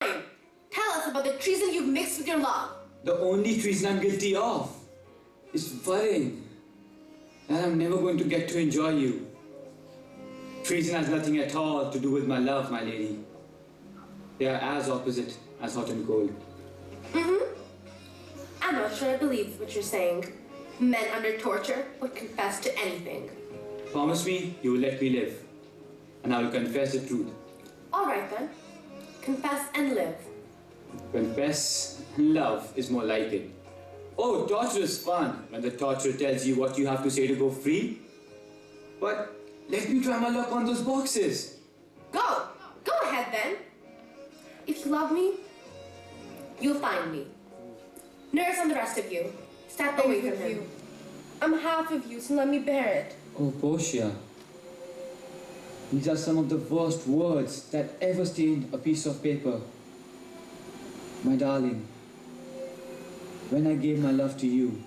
Tell us about the treason you've mixed with your love. The only treason I'm guilty of is worrying that I'm never going to get to enjoy you. Treason has nothing at all to do with my love, my lady. They are as opposite as hot and cold. I'm not sure I believe what you're saying. Men under torture would confess to anything. Promise me you will let me live, and I will confess the truth. All right then. Confess and live. Confess and love is more like it. Oh, torture is fun when the torturer tells you what you have to say to go free. But let me try my luck on those boxes. Go! Go ahead then. If you love me, you'll find me. Nurse and the rest of you, step away from him. I'm half of you, so let me bear it. Oh, Portia. These are some of the worst words that ever stained a piece of paper. My darling, when I gave my love to you,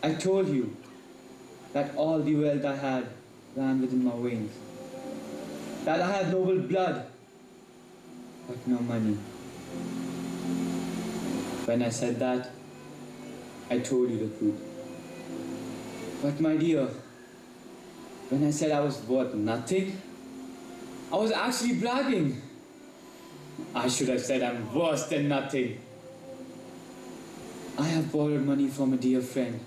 I told you that all the wealth I had ran within my veins, that I had noble blood, but no money. When I said that, I told you the truth. But my dear, when I said I was worth nothing, I was actually bragging. I should have said I'm worse than nothing. I have borrowed money from a dear friend,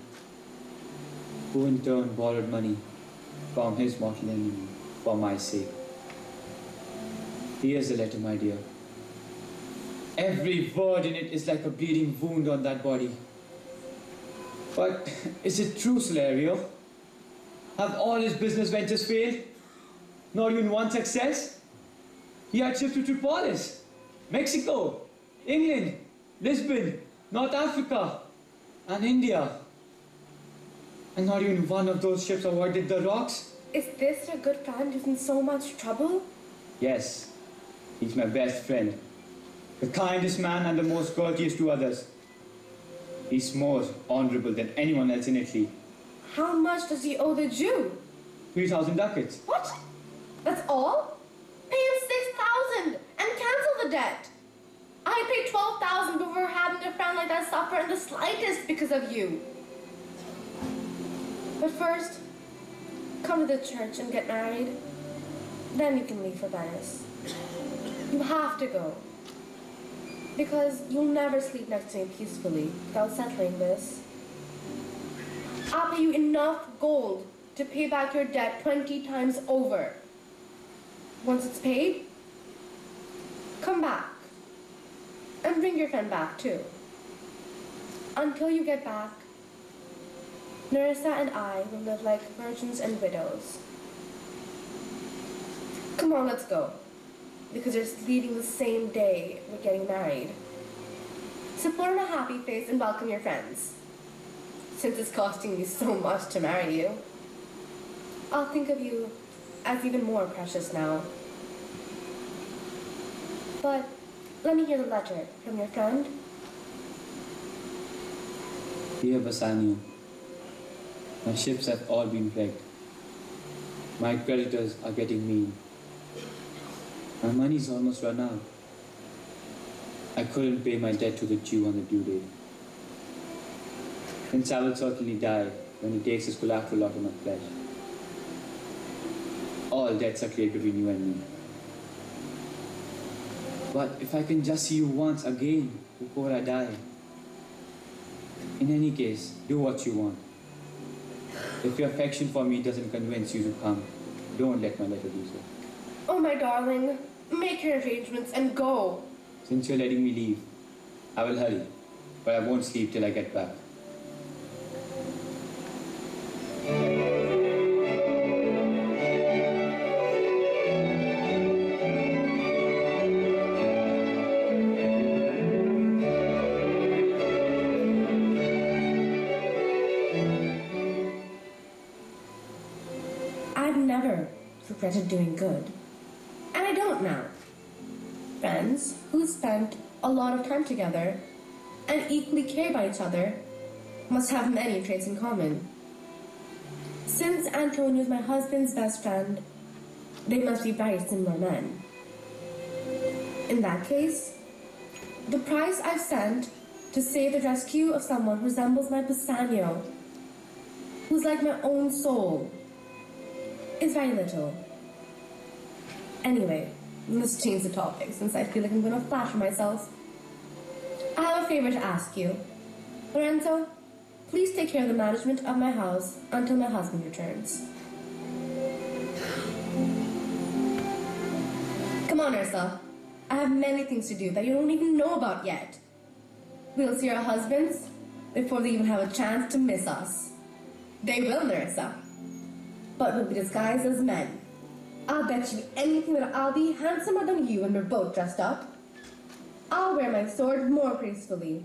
who in turn borrowed money from his mortal enemy for my sake. Here's the letter, my dear. Every word in it is like a bleeding wound on that body. But is it true, Solario? Have all his business ventures failed? Not even one success? He had shipped to Tripolis, Mexico, England, Lisbon, North Africa, and India. And not even one of those ships avoided the rocks? Is this your good friend who's in so much trouble? Yes, he's my best friend. The kindest man and the most courteous to others. He's more honorable than anyone else in Italy. How much does he owe the Jew? 3,000 ducats. What? That's all? Pay him 6,000 and cancel the debt. I paid 12,000 before having a friend like that suffer in the slightest because of you. But first, come to the church and get married. Then you can leave for Venice. You have to go. Because you'll never sleep next to me peacefully without settling this. I'll pay you enough gold to pay back your debt 20 times over. Once it's paid, come back. And bring your friend back too. Until you get back, Nerissa and I will live like virgins and widows. Come on, let's go. Because you're leaving the same day we're getting married. So put on a happy face and welcome your friends. Since it's costing me so much to marry you, I'll think of you as even more precious now. But let me hear the letter from your friend. Dear Bassanio, my ships have all been wrecked. My creditors are getting mean. My money's almost run out. I couldn't pay my debt to the Jew on the due date. Prince I will certainly die when he takes his collateral out of my flesh. All debts are cleared between you and me. But if I can just see you once again before I die. In any case, do what you want. If your affection for me doesn't convince you to come, don't let my letter do so. Oh, my darling, make your arrangements and go. Since you're letting me leave, I will hurry, but I won't sleep till I get back. I've never regretted doing good. And I don't now. Friends who spent a lot of time together and equally care about each other must have many traits in common. Since Antonio is my husband's best friend, they must be very similar men. In that case, The price I've sent to save the rescue of someone who resembles my Bassanio, who's like my own soul, is very little. Anyway, let's change the topic since I feel like I'm going to flatter myself. I have a favor to ask you. Lorenzo, please take care of the management of my house until my husband returns. Come on, Ursa. I have many things to do that you don't even know about yet. We'll see our husbands before they even have a chance to miss us. They will, Nerissa. But we'll be disguised as men. I'll bet you anything that I'll be handsomer than you when we're both dressed up. I'll wear my sword more gracefully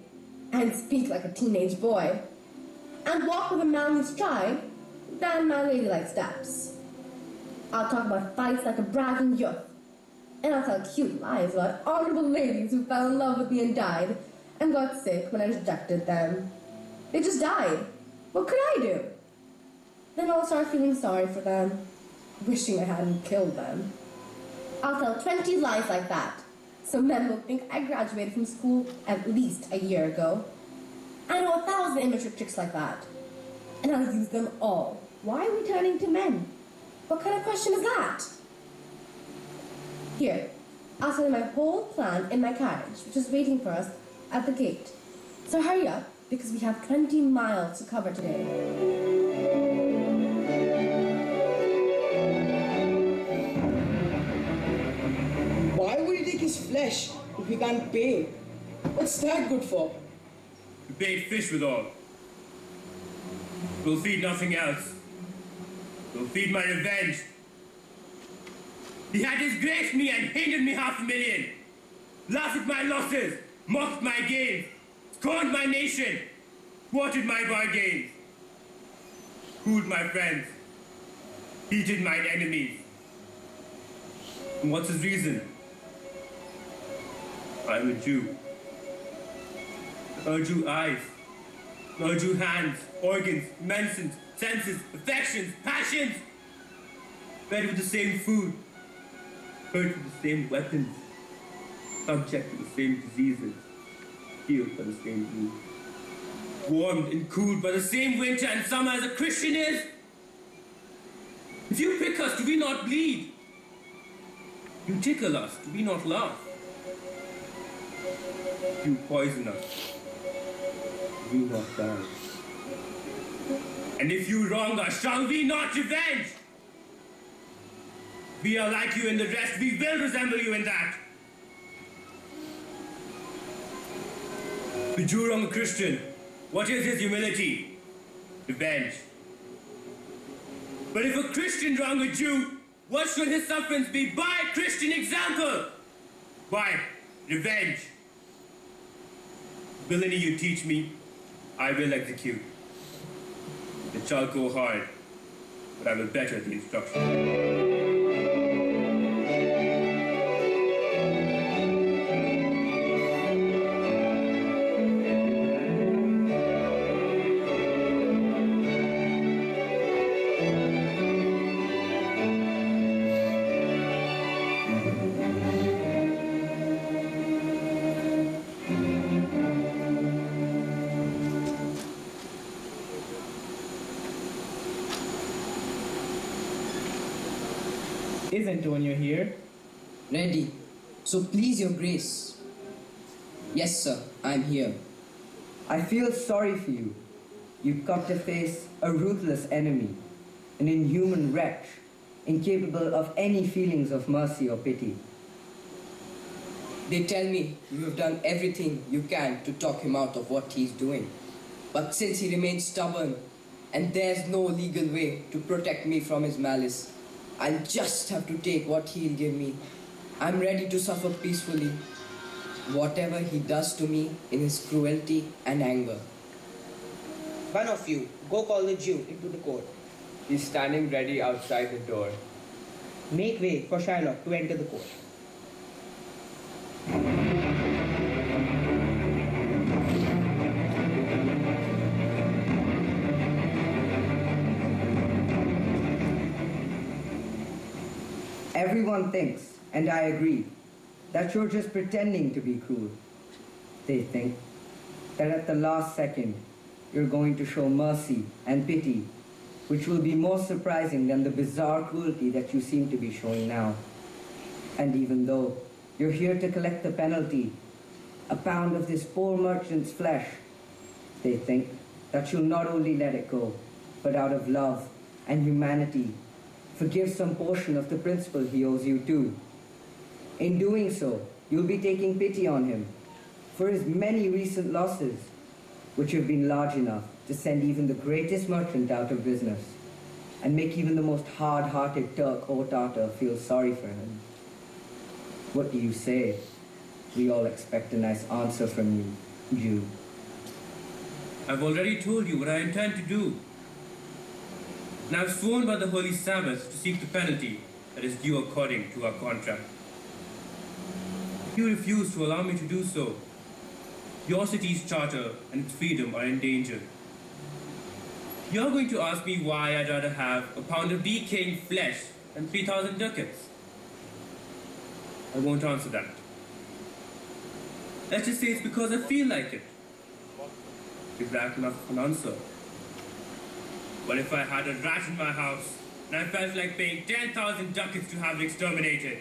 and speak like a teenage boy and walk with a manly stride than my ladylike steps. I'll talk about fights like a bragging youth, and I'll tell cute lies about honorable ladies who fell in love with me and died and got sick when I rejected them. They just died. What could I do? Then I'll start feeling sorry for them, wishing I hadn't killed them. I'll tell 20 lies like that, so men will think I graduated from school at least a year ago. I know 1,000 immature tricks like that, and I'll use them all. Why are we turning to men? What kind of question is that? Here, I'll tell you my whole plan in my carriage, which is waiting for us at the gate. So hurry up, because we have 20 miles to cover today. Why would he take his flesh if he can't pay? What's that good for? We bait fish withal. We'll feed nothing else. We'll feed my revenge. He had disgraced me and hindered me 500,000. Laughed at my losses, mocked my gains, scorned my nation, thwarted my bargains, fooled my friends, heated mine enemies. And what's his reason? I'm a Jew. A Jew eyes, a Jew hands, organs, mentions, senses, affections, passions, fed with the same food, hurt with the same weapons, subject to the same diseases, healed by the same wounds, warmed and cooled by the same winter and summer as a Christian is. If you prick us, do we not bleed? You tickle us, do we not laugh? You poison us, do we not die? And if you wrong us, shall we not revenge? We are like you in the rest, we will resemble you in that. The Jew wrong a Christian, what is his humility? Revenge. But if a Christian wrong a Jew, what should his sufferance be? By Christian example! Why? Revenge. Villainy you teach me, I will execute. It shall go hard, but I will better the instruction. Is Antonio here? Ready. So please your grace. Yes, sir, I'm here. I feel sorry for you. You've come to face a ruthless enemy, an inhuman wretch, incapable of any feelings of mercy or pity. They tell me you have done everything you can to talk him out of what he's doing. But since he remains stubborn, and there's no legal way to protect me from his malice, I'll just have to take what he'll give me. I'm ready to suffer peacefully, whatever he does to me in his cruelty and anger. One of you, go call the Jew into the court. He's standing ready outside the door. Make way for Shylock to enter the court. Everyone thinks, and I agree, that you're just pretending to be cruel. They think that at the last second, you're going to show mercy and pity, which will be more surprising than the bizarre cruelty that you seem to be showing now. And even though you're here to collect the penalty, a pound of this poor merchant's flesh, they think that you'll not only let it go, but out of love and humanity, forgive some portion of the principal he owes you too. In doing so, you'll be taking pity on him for his many recent losses, which have been large enough to send even the greatest merchant out of business, and make even the most hard-hearted Turk or Tatar feel sorry for him. What do you say? We all expect a nice answer from you, Jew. I've already told you what I intend to do. And I've sworn by the Holy Sabbath to seek the penalty that is due according to our contract. If you refuse to allow me to do so, your city's charter and its freedom are in danger. You're going to ask me why I'd rather have a pound of decaying flesh than 3,000 ducats. I won't answer that. Let's just say it's because I feel like it. You've racked enough an answer. But if I had a rat in my house and I felt like paying 10,000 ducats to have it exterminated,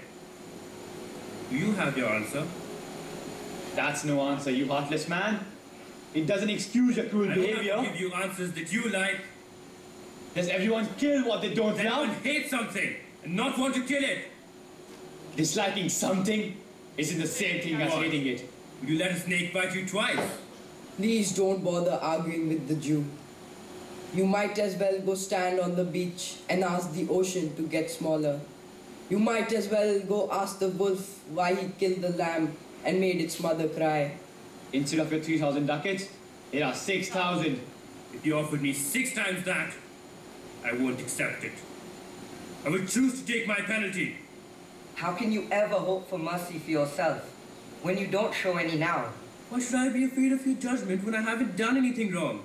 do you have your answer? That's no answer, you heartless man. It doesn't excuse your cruel I behavior. don't have to give you answers that you like. Does everyone kill what they don't Everyone love? hates something and not want to kill it. Disliking something isn't the same thing as What? hating it. Would you let a snake bite you twice? Please don't bother arguing with the Jew. You might as well go stand on the beach and ask the ocean to get smaller. You might as well go ask the wolf why he killed the lamb and made its mother cry. Instead of your 3,000 ducats, it are 6,000. If you offered me 6 times that, I won't accept it. I would choose to take my penalty. How can you ever hope for mercy for yourself when you don't show any now? Why should I be afraid of your judgment when I haven't done anything wrong?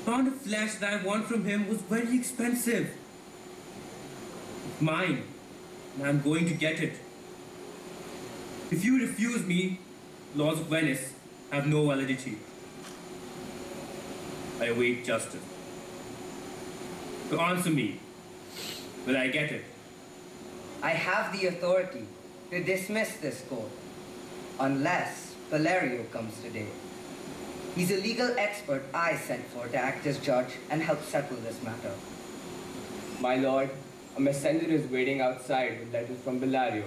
The pound of flesh that I want from him was very expensive. It's mine, and I'm going to get it. If you refuse me, laws of Venice have no validity. I await justice. So answer me. Will I get it? I have the authority to dismiss this court, unless Valerio comes today. He's a legal expert I sent for to act as judge and help settle this matter. My lord, a messenger is waiting outside with letters from Bellario.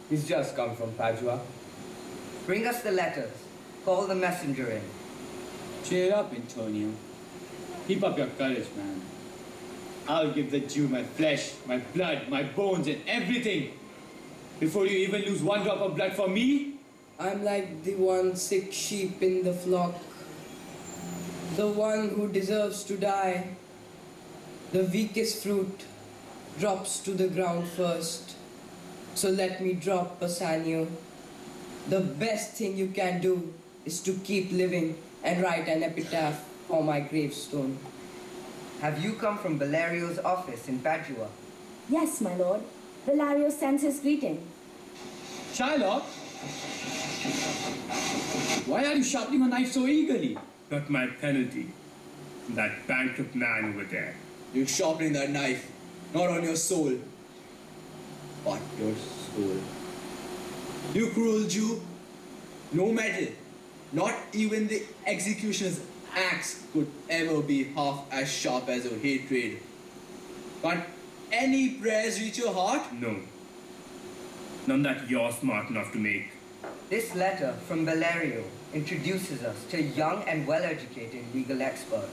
He's just come from Padua. Bring us the letters. Call the messenger in. Cheer up, Antonio. Keep up your courage, man. I'll give the Jew my flesh, my blood, my bones, and everything. Before you even lose one drop of blood for me, I'm like the one sick sheep in the flock, the one who deserves to die. The weakest fruit drops to the ground first. So let me drop, Bassanio. The best thing you can do is to keep living and write an epitaph for my gravestone. Have you come from Valerio's office in Padua? Yes, my lord. Valerio sends his greeting. Shylock, why are you sharpening a knife so eagerly? Got my penalty. That bankrupt man over there. You're sharpening that knife, not on your soul, but your soul. You cruel Jew, no metal, not even the executioner's axe could ever be half as sharp as your hatred. Can't any prayers reach your heart? No. None that you're smart enough to make. This letter from Valerio introduces us to a young and well-educated legal expert.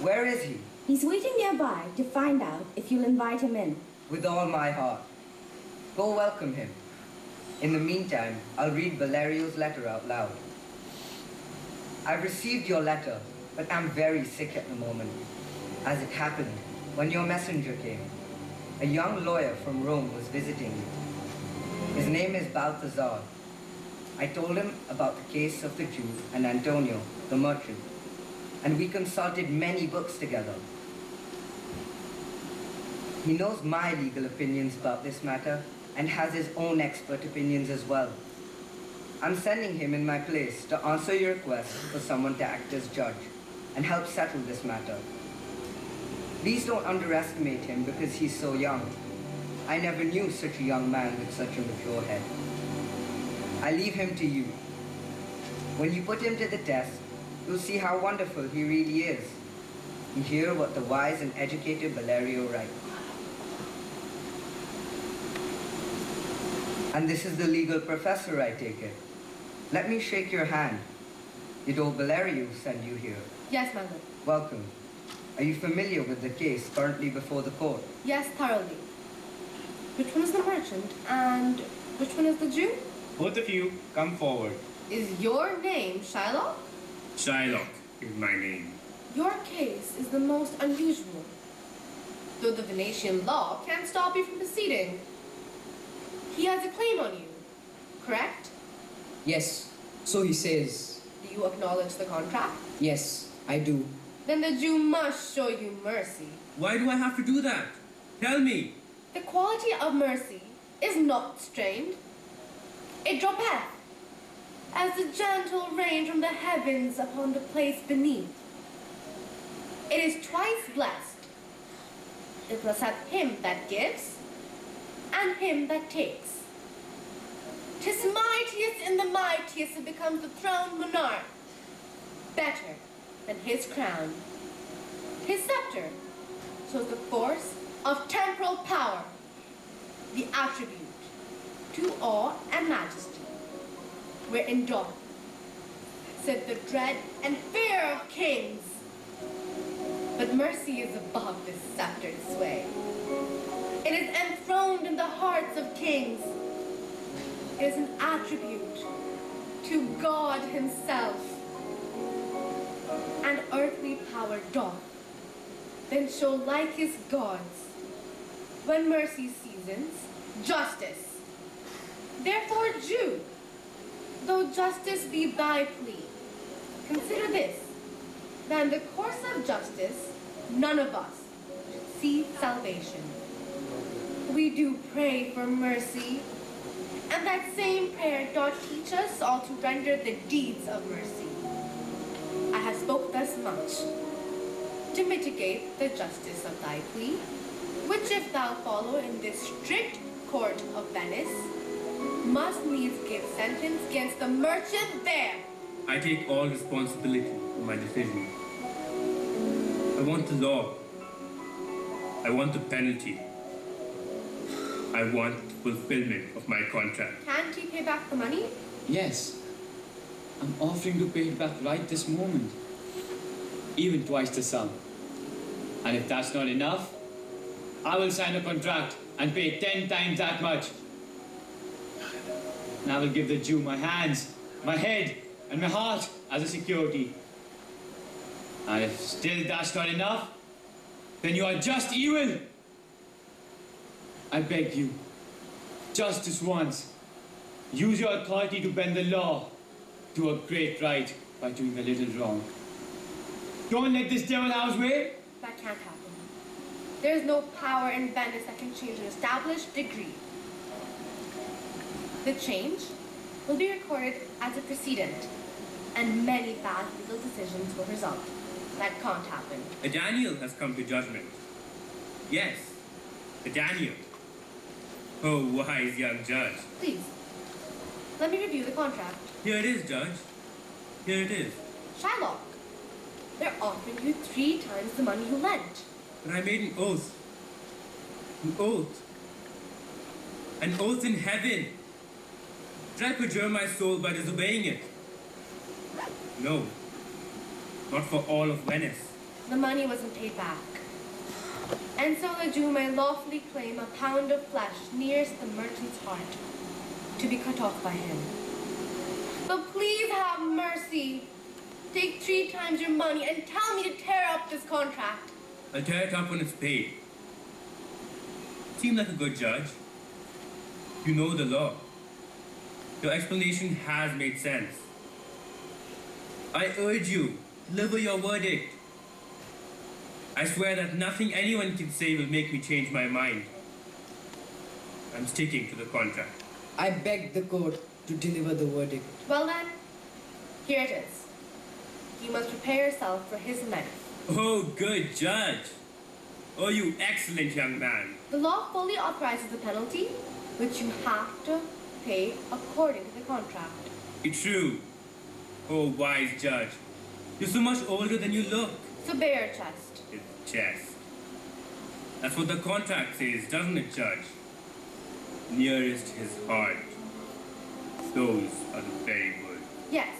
Where is he? He's waiting nearby to find out if you'll invite him in. With all my heart. Go welcome him. In the meantime, I'll read Valerio's letter out loud. I've received your letter, but I'm very sick at the moment. As it happened, when your messenger came, a young lawyer from Rome was visiting you. His name is Balthazar. I told him about the case of the Jew and Antonio, the merchant, and we consulted many books together. He knows my legal opinions about this matter and has his own expert opinions as well. I'm sending him in my place to answer your request for someone to act as judge and help settle this matter. Please don't underestimate him because he's so young. I never knew such a young man with such a mature head. I leave him to you. When you put him to the test, you'll see how wonderful he really is. And hear what the wise and educated Valerio writes. And this is the legal professor, I take it. Let me shake your hand. Did old Valerio send you here? Yes, my lord. Welcome. Are you familiar with the case currently before the court? Yes, thoroughly. Which one is the merchant and which one is the Jew? Both of you, come forward. Is your name Shylock? Shylock is my name. Your case is the most unusual. Though the Venetian law can't stop you from proceeding. He has a claim on you, correct? Yes, so he says. Do you acknowledge the contract? Yes, I do. Then the Jew must show you mercy. Why do I have to do that? Tell me. The quality of mercy is not strained. It droppeth as the gentle rain from the heavens upon the place beneath. It is twice blessed. It blesseth him that gives and him that takes. 'Tis mightiest in the mightiest it becomes the throned monarch, better than his crown. His scepter shows the force of temporal power, the attribute to awe and majesty, wherein doth sit the dread and fear of kings. But mercy is above this sceptred sway. It is enthroned in the hearts of kings. It is an attribute to God himself. And earthly power doth then show like his gods. When mercy seasons, justice. Therefore, Jew, though justice be thy plea, consider this, that in the course of justice, none of us should see salvation. We do pray for mercy, and that same prayer doth teach us all to render the deeds of mercy. I have spoke thus much to mitigate the justice of thy plea, which if thou follow in this strict court of Venice, must needs give sentence against the merchant there. I take all responsibility for my decision. I want the law. I want the penalty. I want fulfillment of my contract. Can't he pay back the money? Yes. I'm offering to pay it back right this moment. Even twice the sum. And if that's not enough, I will sign a contract and pay 10 times that much. And I will give the Jew my hands, my head, and my heart as a security. And if still that's not enough, then you are just evil. I beg you, just this once, use your authority to bend the law to a great right by doing a little wrong. Don't let this devil have his way. That can't happen. There is no power in Venice that can change an established decree. The change will be recorded as a precedent, and many bad legal decisions will result. That can't happen. A Daniel has come to judgment. Yes, a Daniel. Oh, wise young judge. Please, let me review the contract. Here it is, Judge. Here it is. Shylock, they're offering you 3 times the money you lent. But I made an oath. An oath. An oath in heaven. Did I perjure my soul by disobeying it? No. Not for all of Venice. The money wasn't paid back. And so the Jew may lawfully claim a pound of flesh nearest the merchant's heart to be cut off by him. But please have mercy. Take 3 times your money and tell me to tear up this contract. I'll tear it up when it's paid. Seem like a good judge. You know the law. Your explanation has made sense. I urge you, deliver your verdict. I swear that nothing anyone can say will make me change my mind. I'm sticking to the contract. I beg the court to deliver the verdict. Well then, here it is. You must prepare yourself for his knife. Oh, good judge. Oh, you excellent young man. The law fully authorizes the penalty, which you have to pay according to the contract. It's true. Oh, wise judge. You're so much older than you look. So bare your chest. His chest. That's what the contract says, doesn't it, judge? Nearest his heart. Those are the very words. Yes.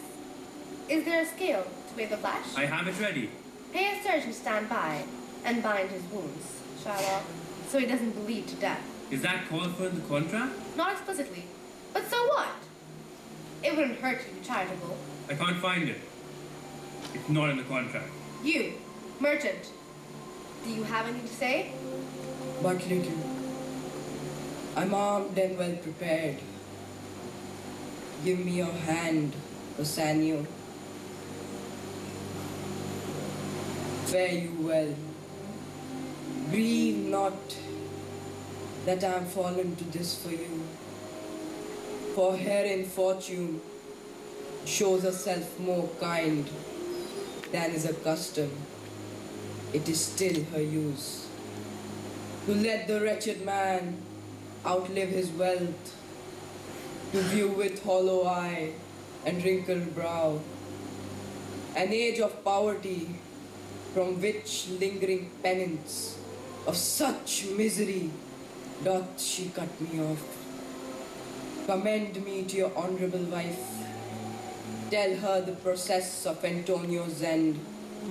Is there a scale to weigh the flesh? I have it ready. Pay a surgeon to stand by and bind his wounds, Shylock, so he doesn't bleed to death. Is that called for in the contract? Not explicitly. But so what? It wouldn't hurt to be charitable. I can't find it. It's not in the contract. You, merchant, do you have anything to say? But little, I'm armed and well prepared. Give me your hand, Bassanio. Fare you well. Grieve not that I am fallen to this for you. For herein fortune shows herself more kind than is a custom. It is still her use to let the wretched man outlive his wealth, to view with hollow eye and wrinkled brow an age of poverty from which lingering penance of such misery doth she cut me off. Commend me to your honorable wife. Tell her the process of Antonio's end